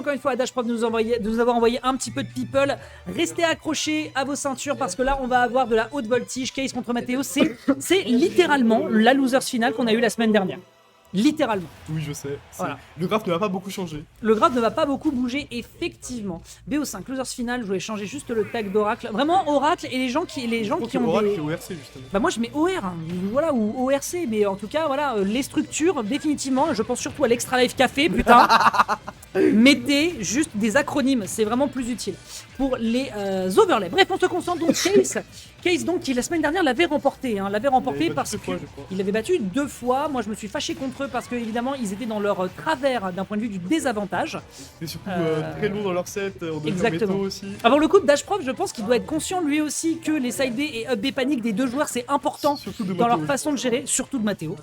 encore une fois à Dashprov de nous avoir envoyé un petit peu de people. Restez accrochés à vos ceintures parce que là, on va avoir de la haute voltige. Case contre Matteo, c'est littéralement la losers finale qu'on a eu la semaine dernière. Littéralement. Oui, je sais. Voilà. Le graphe ne va pas beaucoup changer. Le graphe ne va pas beaucoup bouger, effectivement. BO5, losers finale, je voulais changer juste le tag d'Oracle. Vraiment, Oracle et les gens qui ont Oracle des... et ORC, justement. Bah moi je mets OR, hein, voilà, ou ORC, mais en tout cas, voilà, les structures, définitivement, je pense surtout à l'Extra Life Café, putain. Mettez juste des acronymes, c'est vraiment plus utile. Pour les overlays. Bref, on se concentre donc Case donc qui la semaine dernière l'avait remporté, hein, parce qu'il avait battu 2 fois. Moi je me suis fâché contre eux parce que évidemment ils étaient dans leur travers d'un point de vue du désavantage. Et surtout très lourd dans leur set, on doit exactement. aussi. Avant le coup de Dashprov, je pense qu'il doit être conscient lui aussi que les side B et up B panique des deux joueurs c'est important dans leur façon de gérer, surtout de Matteo.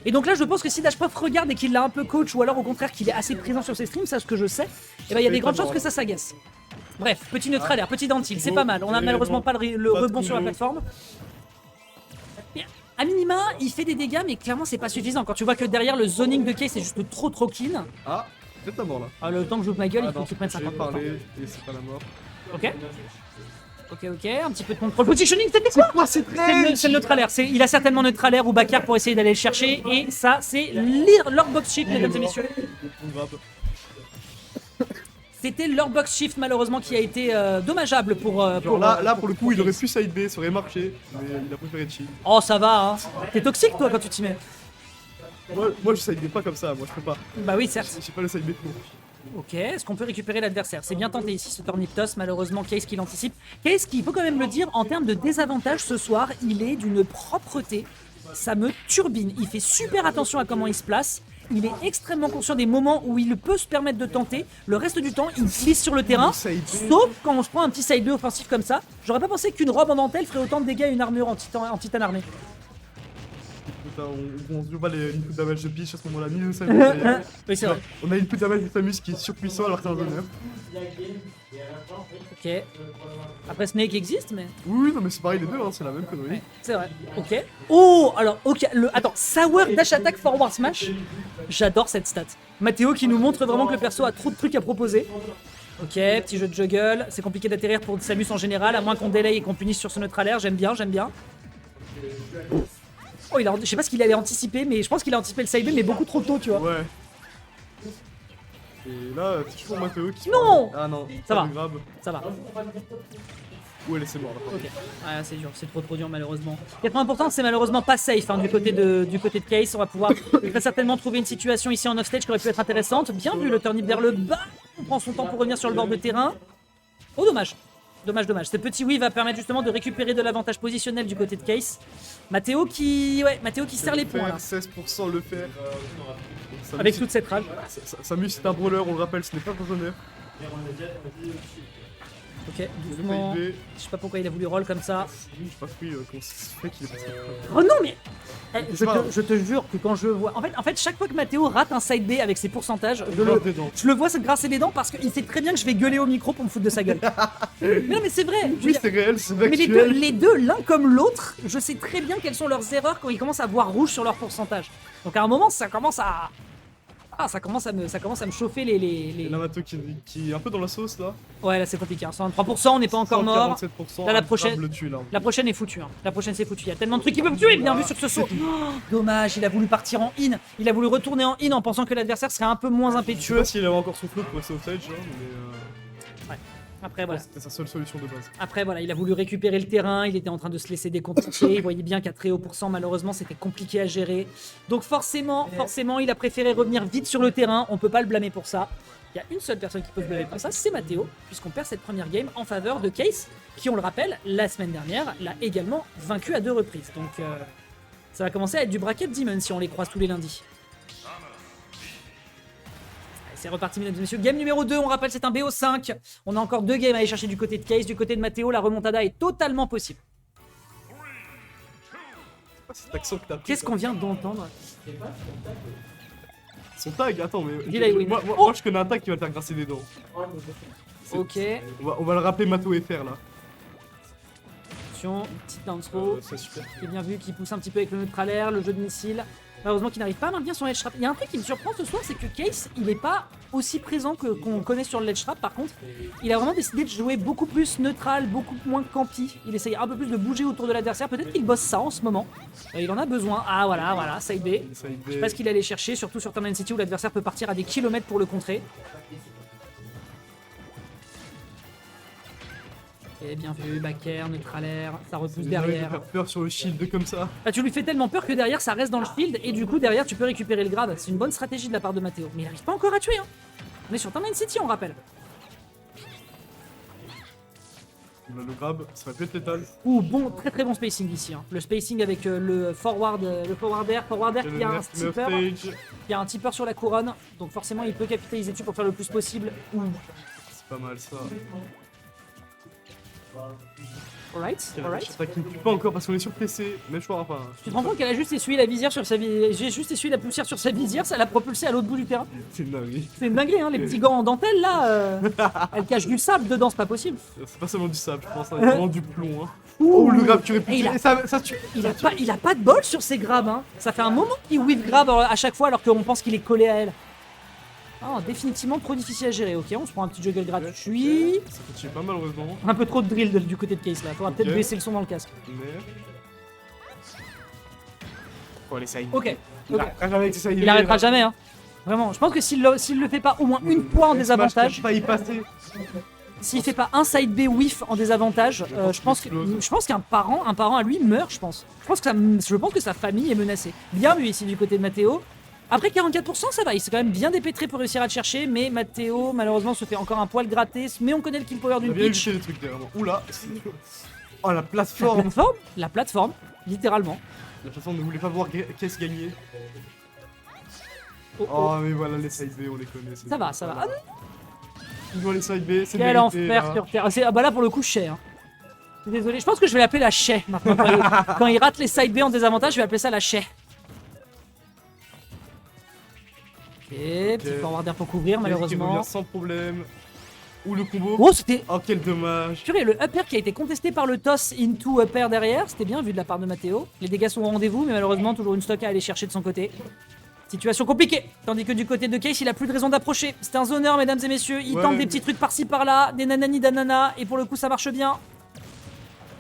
Et donc là je pense que si Dashprov regarde et qu'il l'a un peu coach ou alors au contraire qu'il est assez présent sur ses streams, ça ce que je sais, et ben il y a des grandes chances que ça s'agace. Bref, petit neutralaire, petit dentil, c'est pas mal. On a malheureusement pas le rebond sur la plateforme. Bien. A minima, il fait des dégâts, mais clairement c'est pas suffisant. Quand tu vois que derrière le zoning de Case c'est juste trop clean. Ah, peut-être la mort là. Ah, le temps que je joue ma gueule, il faut que tu prennes 50 parler et c'est pas la mort. Ok. Ok, un petit peu de control positioning, c'était quoi? C'est le neutralaire, il a certainement neutralaire ou backer pour essayer d'aller le chercher, et ça c'est leur box shift, mesdames et messieurs. C'était leur box shift malheureusement qui a été dommageable pour là pour le coup il aurait pu side B, ça aurait marché, mais il a préféré chill. Oh ça va, hein. T'es toxique toi quand tu t'y mets. Moi je side B pas comme ça, moi je peux pas. Bah oui certes. J'ai pas le side B pour. Ok, est-ce qu'on peut récupérer l'adversaire? C'est bien tenté ici ce Torniptos, malheureusement Case qui l'anticipe. Case qui, il faut quand même le dire, en termes de désavantage ce soir, il est d'une propreté, ça me turbine. Il fait super attention à comment il se place, il est extrêmement conscient des moments où il peut se permettre de tenter. Le reste du temps, il glisse sur le terrain, sauf quand on se prend un petit side 2 offensif comme ça. J'aurais pas pensé qu'une robe en dentelle ferait autant de dégâts à une armure en titane armé. On se joue pas les input damage de pitch à ce moment-là, ni de Samus. Oui, c'est vrai. On a input damage de Samus qui est surpuissant alors que c'est un honneur. Ok. Après Snake existe, mais. Oui, non, mais c'est pareil, les deux, hein, c'est la même connerie. Ouais, c'est vrai. Ok. Oh, alors, ok. Attends, Sour Dash Attack Forward Smash. J'adore cette stat. Mathéo qui nous montre vraiment que le perso a trop de trucs à proposer. Ok, petit jeu de juggle. C'est compliqué d'atterrir pour Samus en général, à moins qu'on délai et qu'on punisse sur ce neutralaire. J'aime bien. Oh, je sais pas ce qu'il allait anticiper, mais je pense qu'il a anticipé le side B, mais beaucoup trop tôt, tu vois. Ouais. Et là, c'est toujours Mathéo qui se Non. Ah non, ça va. Grave. Ça va. Ouais, c'est mort là. Ok. Ah, c'est dur, c'est trop dur malheureusement. 80% c'est malheureusement pas safe hein, du côté de Case. On va pouvoir très certainement trouver une situation ici en offstage qui aurait pu être intéressante. Bien vu le turnip vers le bas. On prend son temps pour revenir sur le bord de terrain. Oh dommage. Dommage. Ce petit oui va permettre justement de récupérer de l'avantage positionnel du côté de Case. Mathéo qui serre les points là. 16% le faire. Avec toute cette rage. Samus c'est un brawler, on le rappelle, ce n'est pas un honneur. Ok, doucement. Je sais pas pourquoi il a voulu roll comme ça. Je sais pas comment ça se fait qu'il est passé. Oh non mais je te jure que quand je vois... En fait chaque fois que Mathéo rate un side B avec ses pourcentages, je le vois se grincer des dents parce qu'il sait très bien que je vais gueuler au micro pour me foutre de sa gueule. Mais non mais c'est vrai. Oui c'est réel, c'est mais factuel. les deux, l'un comme l'autre, je sais très bien quelles sont leurs erreurs quand ils commencent à voir rouge sur leur pourcentage. Donc à un moment ça commence à... Ah, ça commence à me chauffer les... La Mato qui est un peu dans la sauce là. Ouais, là c'est compliqué. 123%, on n'est pas encore mort. 47%, là, la prochaine est foutue. Hein. La prochaine c'est foutu. Il y a tellement de trucs qui peuvent tuer. Bien vu sur ce saut. Oh, dommage, il a voulu partir en in. Il a voulu retourner en in en pensant que l'adversaire serait un peu moins impétueux. Je sais pas s'il avait encore son float pour rester offstage, hein, mais. Ouais. Après voilà. C'était sa seule solution de base. Après voilà, il a voulu récupérer le terrain, il était en train de se laisser décompliquer, il voyait bien qu'à très haut pourcent, malheureusement, c'était compliqué à gérer. Donc forcément, il a préféré revenir vite sur le terrain, on peut pas le blâmer pour ça. Il y a une seule personne qui peut se blâmer pour ça, c'est Mathéo, puisqu'on perd cette première game en faveur de Case, qui on le rappelle, la semaine dernière, l'a également vaincu à 2 reprises. Donc ça va commencer à être du bracket Demon si on les croise tous les lundis. C'est reparti mesdames et messieurs, game numéro 2, on rappelle c'est un BO5. On a encore 2 games à aller chercher du côté de Case, du côté de Mathéo, la remontada est totalement possible. Qu'est-ce qu'on vient d'entendre? Son tag, attends mais... Moi je connais un tag qui va te faire grasser les dents. Ok. On va le rappeler Mato FR là. Attention, petite down throw. C'est super. J'ai bien vu qu'il pousse un petit peu avec le neutralaire, le jeu de missile. Malheureusement qu'il n'arrive pas à maintenir son ledge trap. Il y a un truc qui me surprend ce soir, c'est que Case, il est pas aussi présent qu'on connaît sur le ledge trap. Par contre, il a vraiment décidé de jouer beaucoup plus neutral, beaucoup moins campy. Il essaye un peu plus de bouger autour de l'adversaire. Peut-être qu'il bosse ça en ce moment. Il en a besoin. Ah voilà, side B. Je sais pas ce qu'il allait chercher, surtout sur Town City où l'adversaire peut partir à des kilomètres pour le contrer. Ok, bien vu, back air, neutral air, ça repousse derrière. Faire peur sur le shield comme ça. Bah, tu lui fais tellement peur que derrière ça reste dans le shield et du coup derrière tu peux récupérer le grab. C'est une bonne stratégie de la part de Matteo. Mais il n'arrive pas encore à tuer. Hein. On est sur Town City, on rappelle. On a le grab, ça va peut être létal. Ouh, bon, très bon spacing ici. Hein. Le spacing avec le forward air qui a un tipper sur la couronne. Donc forcément il peut capitaliser dessus pour faire le plus possible. Ouh. C'est pas mal ça. Alright. Ça qui ne tue pas encore parce qu'on est surpressé, mais je crois pas. Tu te rends compte qu'elle a juste essuyé la visière sur sa visière. J'ai juste essuyé la poussière sur sa visière, ça l'a propulsé à l'autre bout du terrain. C'est une dinguerie. C'est une dinguerie, hein, les petits gants en dentelle là. Elle cache du sable dedans, c'est pas possible. C'est pas seulement du sable, je pense, c'est vraiment du plomb. Hein. Oh, le grab, tu aurais pu tuer. Ça tue. Il a pas de bol sur ses grabs. Hein. Ça fait un moment qu'il whiff grab à chaque fois alors qu'on pense qu'il est collé à elle. Ah, définitivement trop difficile à gérer. Ok, on se prend un petit juggle gratuit. Ça fait tuer pas mal, heureusement. Un peu trop de drill du côté de Case là. Faudra peut-être baisser le son dans le casque. Faut aller side. Ok. Il Il arrêtera jamais. Hein. Vraiment. Je pense que s'il le fait pas au moins une fois en désavantage. Pas y passer. S'il fait pas un side B whiff en désavantage, je pense qu'un parent à lui meurt, je pense. Je pense que sa famille est menacée. Bien vu ici du côté de Matteo. Après 44%, ça va, il s'est quand même bien dépêtré pour réussir à le chercher, mais Matteo, malheureusement, se fait encore un poil gratter, mais on connaît le kill power d'une pitch. Les trucs derrière moi. Oula. Oh, la plateforme. La plateforme, littéralement. La plateforme ne voulait pas voir Case gagner. Oh, mais voilà, les side B, on les connaît. Ça va. Ah, ils vont les side B, c'est quel enfer sur Terre. Ah bah là, pour le coup, Shay. Hein. Je suis désolé, je pense que je vais l'appeler la Shay maintenant. Quand il rate les side B en désavantage, je vais appeler ça la Shay. Ok, petit forward air pour couvrir, malheureusement. Sans problème. Ou le combo. Oh, c'était. Oh, quel dommage. Purée, le up air qui a été contesté par le toss into up air derrière, c'était bien vu de la part de Matteo. Les dégâts sont au rendez-vous, mais malheureusement, toujours une stock à aller chercher de son côté. Situation compliquée. Tandis que du côté de Case, il a plus de raison d'approcher. C'est un zoneur, mesdames et messieurs. Il tente des petits trucs par-ci par-là, des nanani danana, et pour le coup, ça marche bien.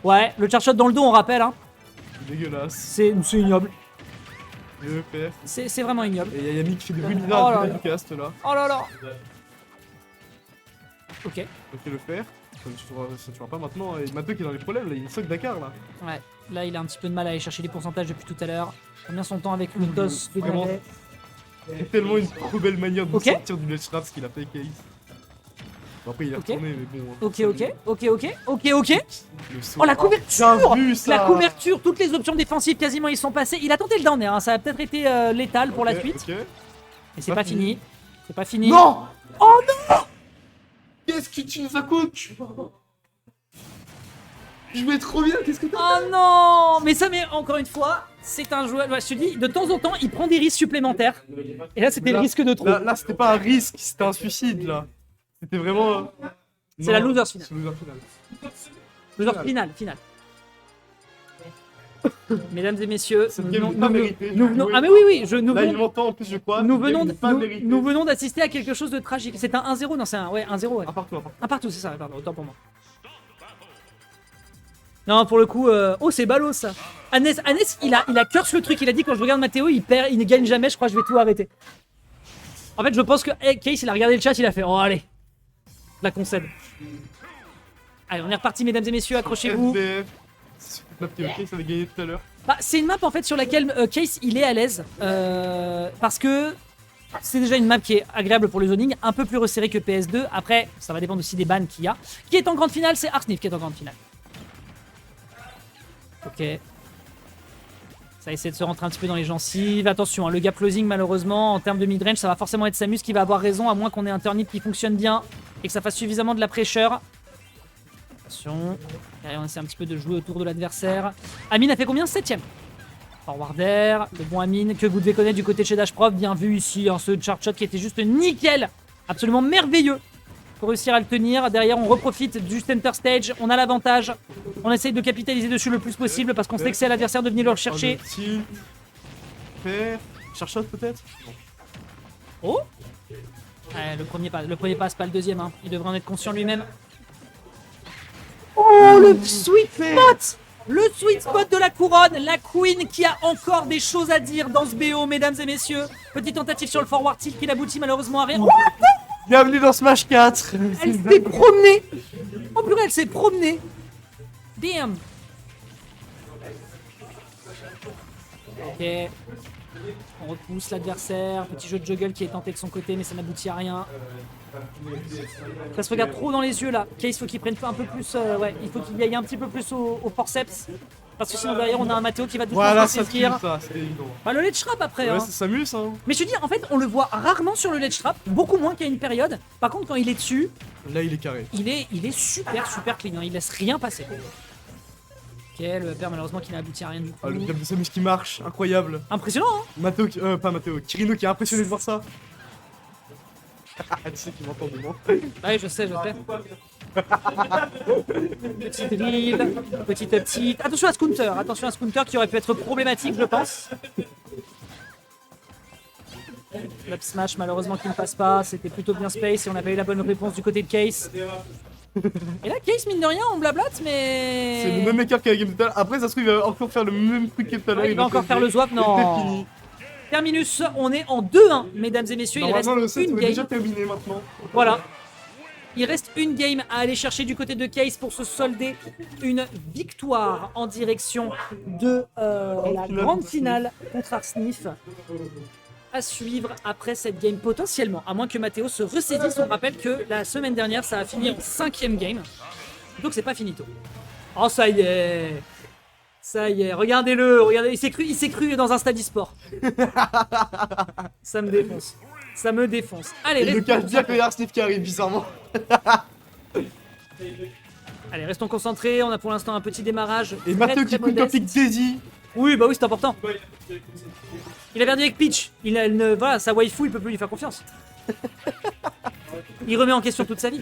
Ouais, le charge shot dans le dos, on rappelle. Hein. Dégueulasse. C'est ignoble. Le père. C'est vraiment ignoble. Et il y a Yami qui fait des bruits bizarres du cast là. Oh là là. Ok. Ok, le faire. Ça tuera pas maintenant. Et Matteo qui est dans les problèmes, là, il y a une sock Dakar là. Ouais, là il a un petit peu de mal à aller chercher les pourcentages depuis tout à l'heure. Combien son temps avec le toss de vraiment. C'est tellement une trop belle manière de sortir du ledge trap ce qu'il a fait Case. Bon, après il est retourné, mais bon. Ok. Oh la couverture! La couverture, toutes les options défensives quasiment ils sont passés. Il a tenté le down air, hein. Ça a peut-être été létal pour la suite. Et c'est pas fini. C'est pas fini. Non! Oh non! Qu'est-ce que tu nous as coûté? Je vais trop bien, qu'est-ce que t'as fait? Oh non! Mais ça, mais encore une fois, c'est un joueur. Je te dis, de temps en temps, il prend des risques supplémentaires. Et là, c'était le risque de trop. Là c'était pas un risque, c'était un suicide là. C'était vraiment. C'est la loser finale. C'est loser finale. Loser finale. Mesdames et messieurs, ah mais oui, là il m'entend en plus je crois. Nous venons d'assister à quelque chose de tragique. C'est un 1-0, non c'est un 1-0 ouais. Un partout, c'est ça, pardon, autant pour moi. Non, pour le coup, oh c'est ballot ça. Hannes, il a curse le truc, il a dit quand je regarde Matteo, il perd, il ne gagne jamais, je crois que je vais tout arrêter. En fait, je pense que Case, il a regardé le chat, il a fait oh allez, la concède. Allez, on est reparti mesdames et messieurs, accrochez-vous. Case avait gagné tout à l'heure. Bah, c'est une map en fait sur laquelle Case il est à l'aise parce que c'est déjà une map qui est agréable pour le zoning, un peu plus resserré que PS2. Après, ça va dépendre aussi des bans qu'il y a. Qui est en grande finale? C'est Arsnif qui est en grande finale. Ok. Ça essaie de se rentrer un petit peu dans les gencives. Attention, hein, le gap closing malheureusement en termes de midrange, ça va forcément être Samus qui va avoir raison, à moins qu'on ait un turnip qui fonctionne bien et que ça fasse suffisamment de la pressure. Attention. Derrière, on essaie un petit peu de jouer autour de l'adversaire. Amine a fait combien? 7ème. Forward air, le bon Amine que vous devez connaître du côté de chez Dashprof. Bien vu ici, hein, ce charge shot qui était juste nickel. Absolument merveilleux pour réussir à le tenir. Derrière, on reprofite du center stage. On a l'avantage. On essaye de capitaliser dessus le plus possible parce qu'on sait que c'est à l'adversaire de venir le rechercher. faire. Cherche shot peut-être. Oh ouais, le premier passe, pas le deuxième. Hein. Il devrait en être conscient lui-même. Oh, le sweet spot! Le sweet spot de la couronne, la queen qui a encore des choses à dire dans ce BO, mesdames et messieurs. Petite tentative sur le forward tilt qui n'aboutit malheureusement à rien. Oh, bienvenue dans Smash 4. elle s'est promenée. Oh purée, elle s'est promenée. Damn. Ok. On repousse l'adversaire. Petit jeu de juggle qui est tenté de son côté, mais ça n'aboutit à rien. Ça se regarde trop dans les yeux là. Case, faut qu'il prenne un peu plus. Ouais, il faut qu'il aille un petit peu plus au forceps. Parce que sinon derrière on a un Matteo qui va doucement Voilà, se ça saisir. ça, c'est évident. Bah, le ledge trap après. Ouais, Hein. ça s'amuse, hein. Mais je te dis, en fait, on le voit rarement sur le ledge trap, beaucoup moins qu'il y a une période. Par contre, quand il est dessus, Là, il est carré. il est super clean. Hein. Il laisse rien passer. Ok, le upper malheureusement qui n'a abouti à rien du tout. Ah, le diable de Samus qui marche, incroyable. Impressionnant, hein. Matteo, pas Matteo, Kirino qui est impressionné de voir ça. Tu sais qu'il m'entend de moi. Ouais, je sais. Petit drill, petit uptilt. Attention à Scooter qui aurait pu être problématique, je pense. L'up smash malheureusement qui ne passe pas, c'était plutôt bien space et on n'a pas eu la bonne réponse du côté de Case. Et là Case mine de rien on blablate mais... C'est le même écart qu'à la game de tout à l'heure. Après ça se trouve il va encore faire le même truc que tout à l'heure. Ouais, il va encore faire le swap, C'est non. fini. Terminus, on est en 2-1 mesdames et messieurs, il reste Normalement le set une est game. déjà terminé maintenant. Voilà. Il reste une game à aller chercher du côté de Case pour se solder une victoire en direction de la grande finale contre Arsnif. À suivre après cette game potentiellement, à moins que Matteo se ressaisisse. On rappelle que la semaine dernière ça a fini en 5ème game. Donc c'est pas finito. Oh ça y est. Ça y est, regardez-le, regardez, il s'est cru dans un stade e-sport. Ça me défonce. Ça me défonce. Allez, Il me cache bien qu'il y a Arsnif qui arrive bizarrement. Allez, restons concentrés. On a pour l'instant un petit démarrage. Et très, Matteo très qui prend modeste. topic Daisy. Oui, bah oui, c'est important. Il a perdu avec Peach. Voilà, sa waifu, il peut plus lui faire confiance. Il remet en question toute sa vie.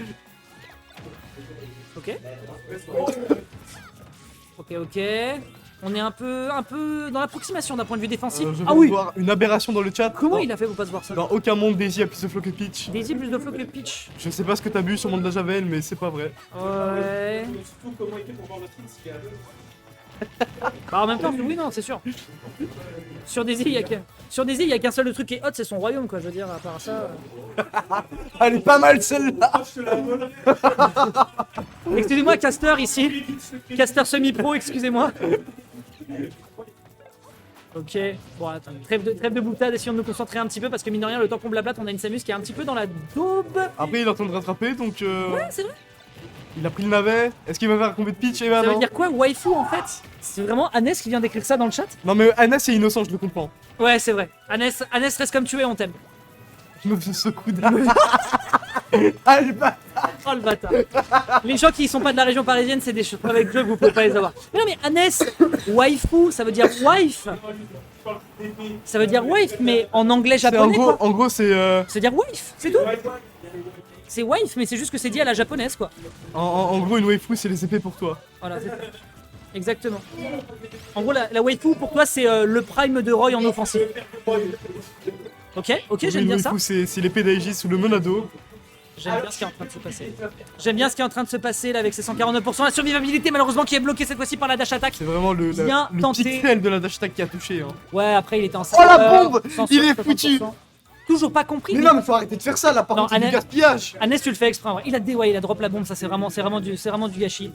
Ok. Ok. On est un peu dans l'approximation d'un point de vue défensif. Je Ah viens de oui. voir une aberration dans le chat. Comment il a fait pour pas se voir ça? Dans aucun monde Daisy a plus de flow que Peach. Daisy plus de flow que Peach. Je sais pas ce que t'as bu sur le monde de la Javel, mais c'est pas vrai. Ouais. Bah en même temps, oui, non, c'est sûr. Sur Daisy, il y a qu'un seul truc qui est hot, c'est son royaume, quoi. Je veux dire, à part ça. Elle est pas mal celle-là. Excusez-moi, Caster ici. Caster semi-pro, excusez-moi. Ok, bon, attends, trêve de boutade, essayons de nous concentrer un petit peu parce que mine de rien, le temps qu'on blablate, on a une Samus qui est un petit peu dans la daube. Après il est en train de rattraper donc Ouais, c'est vrai. il a pris le navet. Est-ce qu'il va faire combien de Peach? Eh ben Ça veut non. dire quoi, waifu en fait? C'est vraiment Annès qui vient d'écrire ça dans le chat? Non mais Anna c'est innocent, je le comprends. Ouais, c'est vrai. Annès reste comme tu es, on t'aime. Je me fais ce coup d'arrêt. Ah le bâtard. Oh le bâtard. Les gens qui sont pas de la région parisienne, c'est des choses avec jeux que vous pouvez pas les avoir. Mais non mais Annès, waifu, ça veut dire wife. Ça veut dire wife, mais en anglais japonais quoi. En gros c'est Ça veut dire wife, c'est tout. C'est wife, mais c'est juste que c'est dit à la japonaise quoi. en gros une waifu c'est les épées pour toi. Voilà, c'est ça. Exactement. En gros, la waifu pour toi, c'est le prime de Roy en offensive. Ok, j'aime Une bien ça. waifu c'est l'épée d'Aegis ou le Monado. J'aime bien ce qui est en train de se passer. J'aime bien ce qui est en train de se passer là avec ses 149%. La survivabilité, malheureusement, qui est bloquée cette fois-ci par la dash attack. C'est vraiment le Bien tenté. pixel de la dash attack qui a touché. Hein. Ouais, après, il était en Oh la bombe! Il est foutu! Toujours pas compris. Mais non mais faut arrêter de faire ça là par Non, contre c'est du Annette- gaspillage! Annès, tu le fais exprès. Ouais. Il a drop la bombe, ça c'est vraiment du gâchis.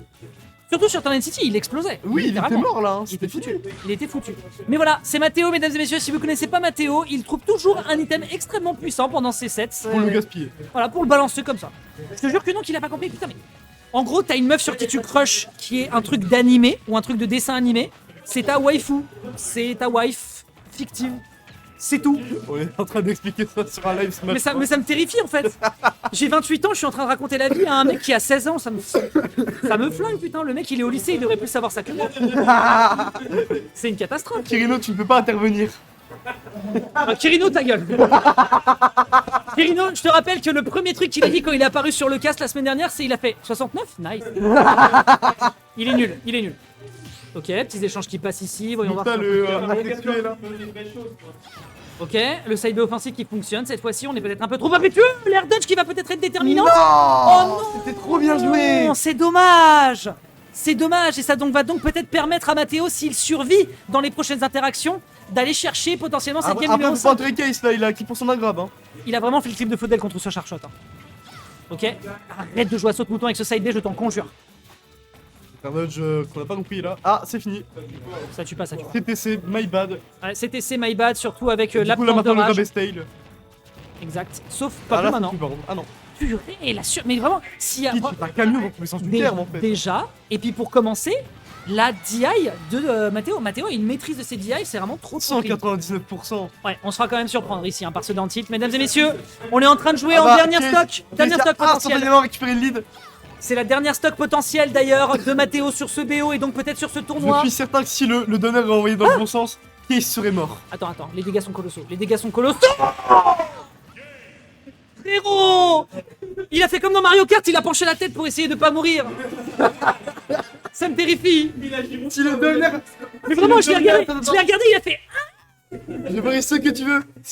Surtout sur Turn City, il explosait. Oui il était Littéralement. mort là, hein. Il C'était était fini. foutu. Il était foutu. Mais voilà, c'est Matteo, mesdames et messieurs. Si vous connaissez pas Matteo, il trouve toujours un item extrêmement puissant pendant ses sets. Pour le gaspiller. Voilà, pour le balancer comme ça. Je te jure que non, qu'il a pas compris. Putain, mais. En gros, t'as une meuf sur qui tu crush qui est un truc d'animé ou un truc de dessin animé. C'est ta waifu. C'est ta wife fictive. C'est tout. On est en train d'expliquer ça sur un live Smash. Mais ça me terrifie en fait. J'ai 28 ans, je suis en train de raconter la vie à un mec qui a 16 ans. Ça me flingue, putain. Le mec, il est au lycée, il devrait plus savoir ça que moi. C'est une catastrophe. Kirino tu ne peux pas intervenir. Ah, Kirino, ta gueule. Kirino, je te rappelle que le premier truc qu'il a dit quand il est apparu sur le cast la semaine dernière, c'est il a fait 69. Nice. Il est nul. Ok, petits échanges qui passent ici, voyons voir. Putain, si on le peut terminer. textuel là. Ok, le side B offensif qui fonctionne, cette fois-ci on est peut-être un peu trop impétueux, l'air dodge qui va peut-être être déterminant. Non, Oh non, c'était trop bien joué. non, c'est dommage. C'est dommage et ça donc va donc peut-être permettre à Mathéo, s'il survit dans les prochaines interactions, d'aller chercher potentiellement cette game numéro Après, 5. faut pas case là, il a acquis pour son aggrave. Hein. Il a vraiment fait le clip de Faudel contre ce Sharkshot. Hein. Ok, arrête de jouer à saute-mouton avec ce side B, je t'en conjure. Un dodge qu'on a pas compris là. Ah, c'est fini. Ça tue pas, ça tue pas. TTC, my bad. Ouais, CTC my bad, surtout avec Du coup, là l'absence de maintenant le rage. grab tail. Exact, sauf pas Ah plus là, maintenant. c'est plus, pardon. Ah non. Purée, mais vraiment, s'il y a... Qui est un camion dans tous les sens du terme en fait. Déjà, et puis pour commencer, la DI de Mathéo. Mathéo a une maîtrise de ses DI, c'est vraiment trop clean. 199%. Ouais, on se fera quand même surprendre ici par ce down tilt. Mesdames et messieurs, on est en train de jouer en bah, dernière Case- stock. Dernière stock potentielle. Instantanément récupérer le lead. C'est la dernière stock potentielle d'ailleurs de Mathéo sur ce BO et donc peut-être sur ce Je tournoi. suis certain que si le donneur est envoyé dans le bon sens, Case serait mort. Attends, les dégâts sont colossaux. Les dégâts sont colossaux. Frérot, il a fait comme dans Mario Kart, il a penché la tête pour essayer de pas mourir. Ça me terrifie. Si le donneur. Mais vraiment, je l'ai regardé, Attends, il a fait... Je ferai ce que tu veux.